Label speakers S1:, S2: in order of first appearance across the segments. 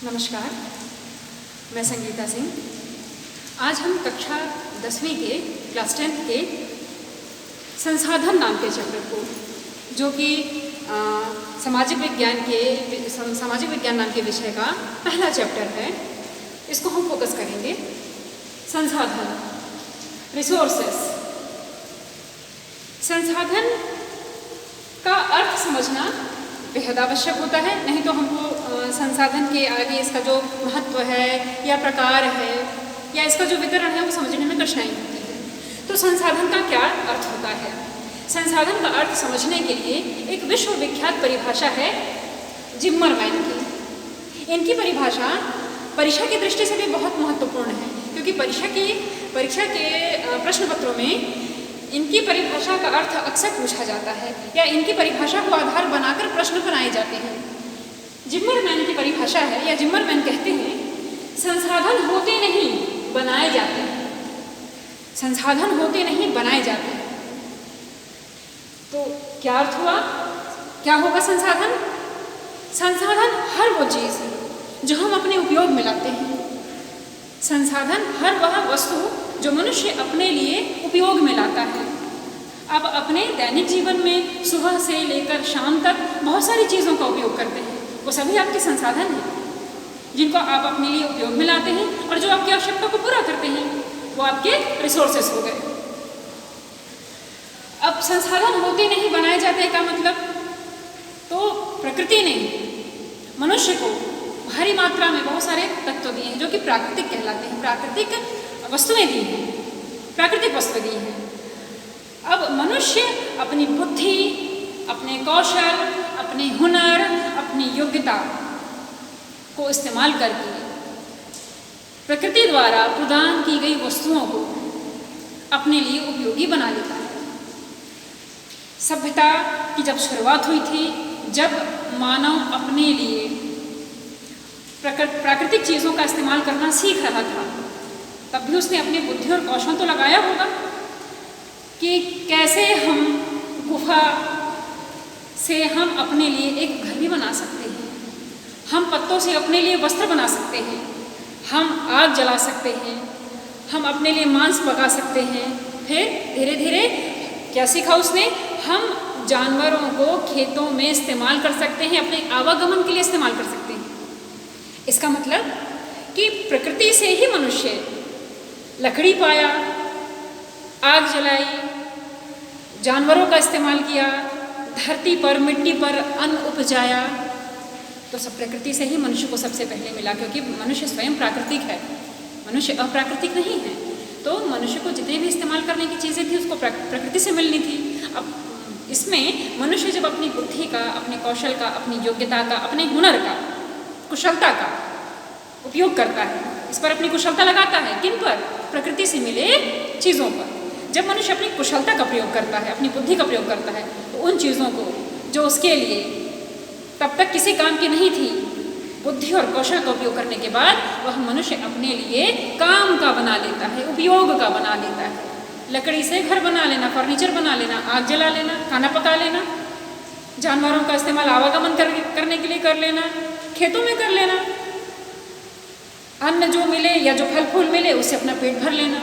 S1: नमस्कार, मैं संगीता सिंह। आज हम कक्षा 10वीं के क्लास 10th के संसाधन नाम के चैप्टर को, जो कि सामाजिक विज्ञान नाम के विषय का पहला चैप्टर है, इसको हम फोकस करेंगे। संसाधन, रिसोर्सेस। संसाधन का अर्थ समझना बेहद आवश्यक होता है, नहीं तो हमको संसाधन के आगे इसका जो महत्व है या प्रकार है या इसका जो वितरण है वो समझने में कठिनाई होती है। तो संसाधन का क्या अर्थ होता है? संसाधन का अर्थ समझने के लिए एक विश्वविख्यात परिभाषा है जिम्मरमैन की। इनकी परिभाषा परीक्षा की दृष्टि से भी बहुत महत्वपूर्ण है, क्योंकि परीक्षा के प्रश्न पत्रों में इनकी परिभाषा का अर्थ अक्सर पूछा जाता है या इनकी परिभाषा को आधार बनाकर प्रश्न बनाए जाते हैं। जिम्मरमैन की परिभाषा है, या जिम्मरमैन कहते हैं, संसाधन होते नहीं बनाए जाते हैं। संसाधन होते नहीं बनाए जाते हैं। तो क्या अर्थ हुआ? क्या होगा संसाधन? संसाधन हर वो चीज़ है जो हम अपने उपयोग में लाते हैं। संसाधन हर वह वस्तु जो मनुष्य अपने लिए उपयोग में लाता है। आप अपने दैनिक जीवन में सुबह से लेकर शाम तक बहुत सारी चीज़ों का उपयोग करते हैं, वो सभी आपके संसाधन हैं जिनको आप अपने लिए उपयोग में लाते हैं और जो आपकी आवश्यकता को पूरा करते हैं, वो आपके रिसोर्सेस हो गए। अब संसाधन होते नहीं बनाए जाते का मतलब, तो प्रकृति ने मनुष्य को भारी मात्रा में बहुत सारे तत्व दिए हैं जो कि प्राकृतिक कहलाते हैं, प्राकृतिक वस्तुएं दी हैं, प्राकृतिक वस्तुएं दी हैं। अब मनुष्य अपनी बुद्धि, अपने कौशल, अपने हुनर, अपनी योग्यता को इस्तेमाल करके प्रकृति द्वारा प्रदान की गई वस्तुओं को अपने लिए उपयोगी बना लेता है। सभ्यता की जब शुरुआत हुई थी, जब मानव अपने लिए प्राकृतिक चीज़ों का इस्तेमाल करना सीख रहा था, तब भी उसने अपनी बुद्धि और कौशल तो लगाया होगा कि कैसे हम गुफा से हम अपने लिए एक घर भी बना सकते हैं, हम पत्तों से अपने लिए वस्त्र बना सकते हैं, हम आग जला सकते हैं, हम अपने लिए मांस पका सकते हैं। फिर धीरे धीरे क्या सीखा उसने? हम जानवरों को खेतों में इस्तेमाल कर सकते हैं, अपने आवागमन के लिए इस्तेमाल कर सकते हैं। इसका मतलब कि प्रकृति से ही मनुष्य लकड़ी पाया, आग जलाई, जानवरों का इस्तेमाल किया, धरती पर मिट्टी पर अन्न उपजाया, तो सब प्रकृति से ही मनुष्य को सबसे पहले मिला, क्योंकि मनुष्य स्वयं प्राकृतिक है, मनुष्य अप्राकृतिक नहीं है। तो मनुष्य को जितने भी इस्तेमाल करने की चीज़ें थी उसको प्रकृति से मिलनी थी। अब इसमें मनुष्य जब अपनी बुद्धि का, अपने कौशल का, अपनी योग्यता का, अपने हुनर का, कुशलता का उपयोग करता है, इस पर अपनी कुशलता लगाता है। किन पर? प्रकृति से मिले चीज़ों पर। जब मनुष्य अपनी कुशलता का प्रयोग करता है, अपनी बुद्धि का प्रयोग करता है, तो उन चीज़ों को जो उसके लिए तब तक किसी काम की नहीं थी, बुद्धि और कौशल का उपयोग करने के बाद वह मनुष्य अपने लिए काम का बना लेता है, उपयोग का बना लेता है। लकड़ी से घर बना लेना, फर्नीचर बना लेना, आग जला लेना, खाना पका लेना, जानवरों का इस्तेमाल आवागमन करने के लिए कर लेना, खेतों में कर लेना, अन्न जो मिले या जो फल फूल मिले उससे अपना पेट भर लेना,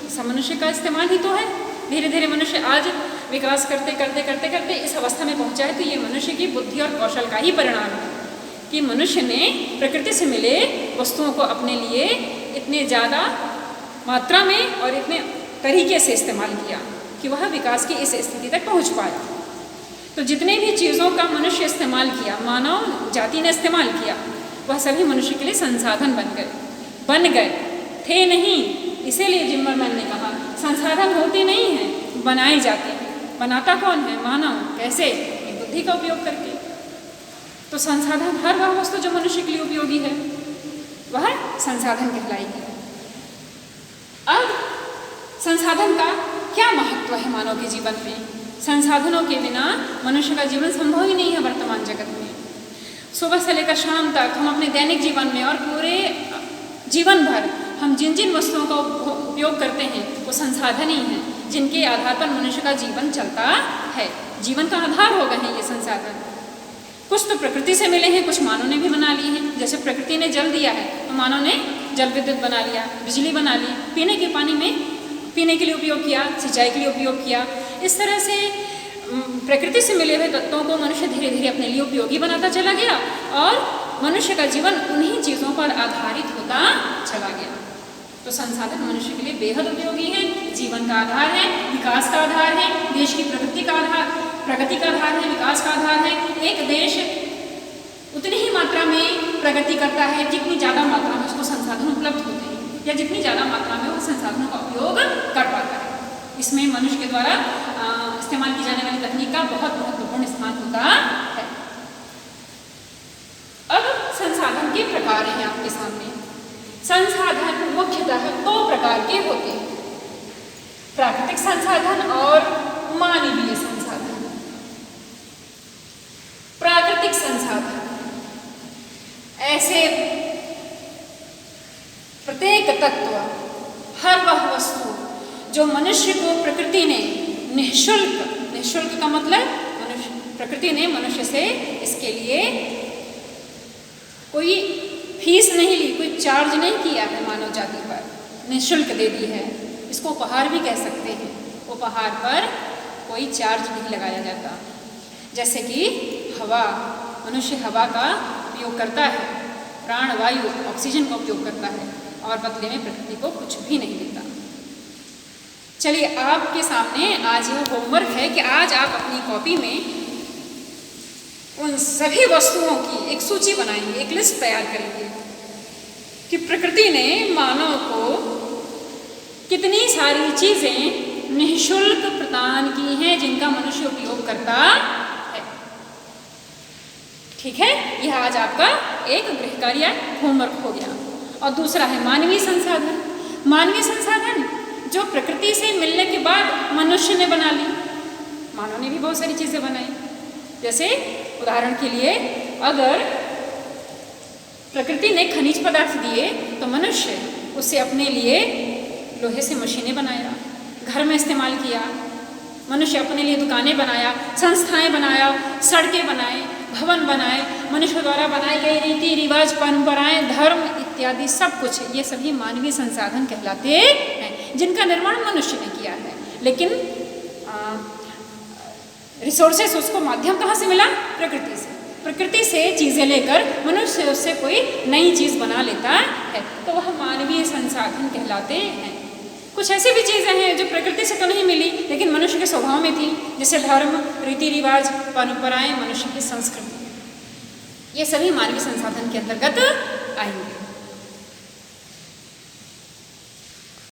S1: सब मनुष्य का इस्तेमाल ही तो है। धीरे धीरे मनुष्य आज विकास करते करते करते करते इस अवस्था में पहुंचा है। तो ये मनुष्य की बुद्धि और कौशल का ही परिणाम है कि मनुष्य ने प्रकृति से मिले वस्तुओं को अपने लिए इतने ज़्यादा मात्रा में और इतने तरीके से इस्तेमाल किया कि वह विकास की इस स्थिति तक पहुँच पाया। तो जितने भी चीज़ों का मनुष्य इस्तेमाल किया, मानव जाति ने इस्तेमाल किया, वह सभी मनुष्य के लिए संसाधन बन गए थे नहीं। इसीलिए जिम्मरमैन ने कहा संसाधन होते नहीं हैं, बनाए जाते हैं। बनाता कौन है? मानव। कैसे? बुद्धि का उपयोग करके। तो संसाधन हर वह वस्तु जो मनुष्य के लिए उपयोगी है वह संसाधन कहलाएगी। अब संसाधन का क्या महत्व है मानव के जीवन में? संसाधनों के बिना मनुष्य का जीवन संभव ही नहीं है वर्तमान जगत में। सुबह से लेकर शाम तक हम अपने दैनिक जीवन में और पूरे जीवन भर हम जिन जिन वस्तुओं का उपयोग करते हैं वो संसाधन ही हैं, जिनके आधार पर मनुष्य का जीवन चलता है। जीवन का आधार हो गए हैं ये संसाधन। कुछ तो प्रकृति से मिले हैं, कुछ मानव ने भी बना ली हैं। जैसे प्रकृति ने जल दिया है तो मानव ने जल विद्युत बना लिया, बिजली बना ली, पीने के पानी में पीने के लिए उपयोग किया, सिंचाई के लिए उपयोग किया। इस तरह से प्रकृति से मिले हुए तत्वों को मनुष्य धीरे धीरे अपने लिए उपयोगी बनाता चला गया और मनुष्य का जीवन उन्हीं चीज़ों पर आधारित होता चला गया। तो संसाधन मनुष्य के लिए बेहद उपयोगी है, जीवन का आधार है, विकास का आधार है, देश की प्रगति का आधार है, विकास का आधार है। एक देश उतनी ही मात्रा में प्रगति करता है जितनी ज़्यादा मात्रा में उसको संसाधन उपलब्ध होते हैं या जितनी ज़्यादा मात्रा में वो संसाधनों का उपयोग कर पाता है। इसमें मनुष्य के द्वारा इस्तेमाल की जाने वाली तकनीक का बहुत महत्वपूर्ण इस्तेमाल होता है। अब संसाधन के प्रकार हैं आपके सामने। संसाधन मुख्यतः 2 प्रकार के होते हैं, प्राकृतिक संसाधन और मानवीय संसाधन। प्राकृतिक संसाधन ऐसे प्रत्येक तत्व, हर वह वस्तु जो मनुष्य को प्रकृति ने निःशुल्क का मतलब प्रकृति ने मनुष्य से इसके लिए कोई फीस नहीं ली, कोई चार्ज नहीं किया है, मानव जाति पर निःशुल्क दे दी है। इसको उपहार भी कह सकते हैं। उपहार पर कोई चार्ज नहीं लगाया जाता। जैसे कि हवा, मनुष्य हवा का उपयोग करता है, प्राणवायु ऑक्सीजन का उपयोग करता है और बदले में प्रकृति को कुछ भी नहीं देता। चलिए, आपके सामने आज यह होमवर्क है कि आज आप अपनी कॉपी में उन सभी वस्तुओं की एक सूची बनाएंगे, एक लिस्ट तैयार करेंगे कि प्रकृति ने मानव को कितनी सारी चीज़ें निःशुल्क प्रदान की हैं जिनका मनुष्य उपयोग करता है। ठीक है, यह आज आपका एक गृह कार्य होमवर्क हो गया। और दूसरा है मानवीय संसाधन। मानवीय संसाधन जो प्रकृति से मिलने के बाद मनुष्य ने बना ली। मानव ने भी बहुत सारी चीज़ें बनाई। जैसे उदाहरण के लिए, अगर प्रकृति ने खनिज पदार्थ दिए तो मनुष्य उसे अपने लिए लोहे से मशीनें बनाया, घर में इस्तेमाल किया। मनुष्य अपने लिए दुकानें बनाया, संस्थाएं बनाया, सड़कें बनाए, भवन बनाए। मनुष्य द्वारा बनाई गई रीति रिवाज, परंपराएं, धर्म इत्यादि सब कुछ, ये सभी मानवीय संसाधन कहलाते हैं जिनका निर्माण मनुष्य ने किया है। लेकिन रिसोर्सेस, उसको माध्यम कहाँ से मिला? प्रकृति से। प्रकृति से चीज़ें लेकर मनुष्य उससे कोई नई चीज़ बना लेता है, तो वह मानवीय संसाधन कहलाते हैं। कुछ ऐसी भी चीज़ें हैं जो प्रकृति से तो नहीं मिली लेकिन मनुष्य के स्वभाव में थी, जैसे धर्म, रीति रिवाज, परंपराएं, मनुष्य की संस्कृति। ये सभी मानवीय संसाधन के अंतर्गत आएंगे।